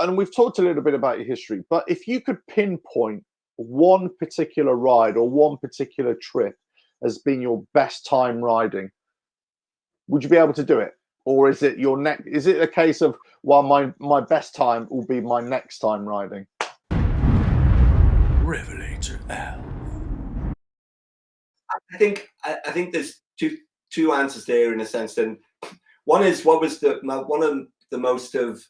and we've talked a little bit about your history, but if you could pinpoint one particular ride or one particular trip as being your best time riding, would you be able to do it? Or is it your next? Is it a case of, well, my best time will be my next time riding? RevelatorAlf. I think there's two answers there in a sense. And one is, what was one of the most of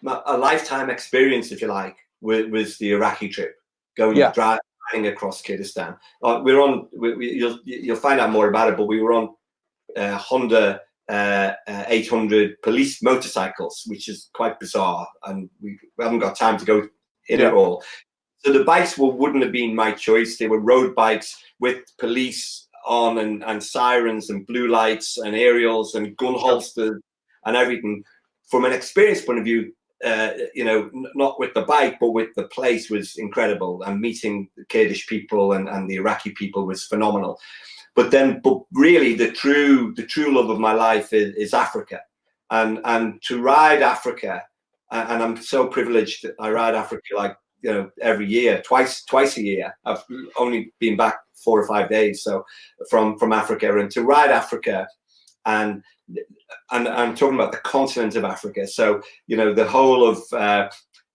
a lifetime experience, if you like, was the Iraqi trip, driving across Kurdistan. You'll find out more about it, but we were on Honda 800 police motorcycles, which is quite bizarre, and we haven't got time to go in it all. So the bikes wouldn't have been my choice. They were road bikes with police on and sirens and blue lights and aerials and gun holsters and everything. From an experience point of view, not with the bike, but with the place was incredible. And meeting the Kurdish people and the Iraqi people was phenomenal. But really the true love of my life is Africa, and to ride Africa, and I'm so privileged that I ride Africa every year, twice a year. I've only been back 4 or 5 days, so from Africa, and to ride Africa, and I'm talking about the continent of Africa. So the whole of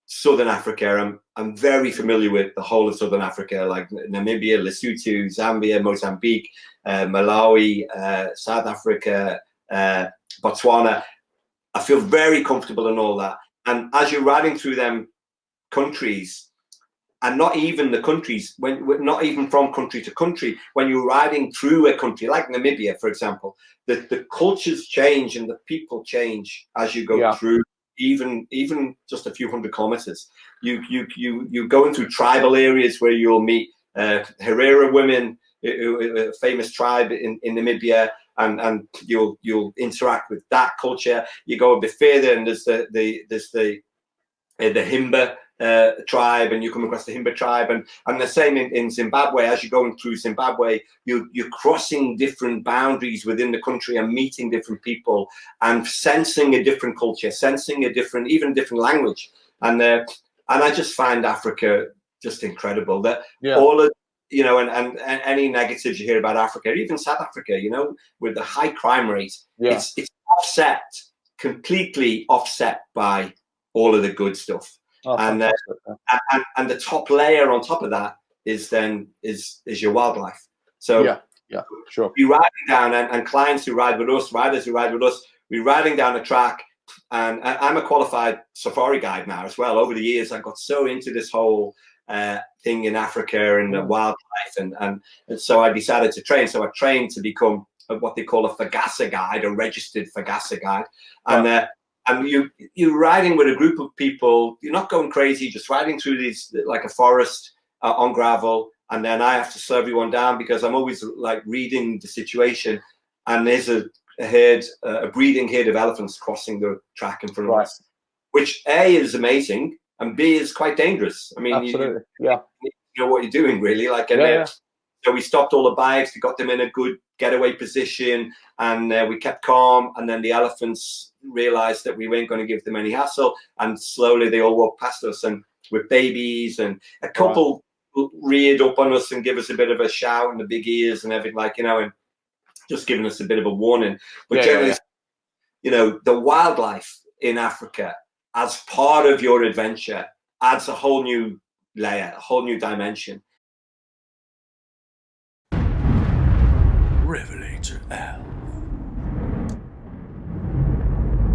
Southern Africa. I'm very familiar with the whole of Southern Africa, like Namibia, Lesotho, Zambia, Mozambique, Malawi, South Africa, Botswana. I feel very comfortable in all that. And as you're riding through them countries, and not even the countries, not even from country to country, when you're riding through a country like Namibia, for example, the cultures change and the people change as you go through, even just a few hundred kilometers. You going through tribal areas where you'll meet Herero women, a famous tribe in Namibia, and you'll interact with that culture. You go a bit further, and there's the Himba tribe, and you come across the Himba tribe, and the same in Zimbabwe. As you're going through Zimbabwe, you're crossing different boundaries within the country and meeting different people and sensing a different culture, sensing a different language. And I just find Africa just incredible. That all of and any negatives you hear about Africa, even South Africa, with the high crime rate, it's completely offset by all of the good stuff. And the top layer on top of that is your wildlife. So sure. You're riding down, and clients who ride with us, riders who ride with us, we're riding down a track, and I'm a qualified safari guide now as well. Over the years, I got so into this whole thing in Africa and the wildlife, and so I decided to train. So I trained to become what they call a Fagasa guide, a registered Fagasa guide, and you're riding with a group of people. You're not going crazy, just riding through these like a forest on gravel. And then I have to slow everyone down because I'm always like reading the situation. And there's a breeding herd of elephants crossing the track in front of us, which A is amazing and B is quite dangerous. I mean, you know what you're doing really. So we stopped all the bikes, we got them in a good getaway position, and we kept calm. And then the elephants realized that we weren't going to give them any hassle, and slowly they all walked past us, and with babies, and a couple reared up on us and give us a bit of a shout and the big ears and everything, and just giving us a bit of a warning. But generally, the wildlife in Africa as part of your adventure adds a whole new layer, a whole new dimension. RevelatorAlf.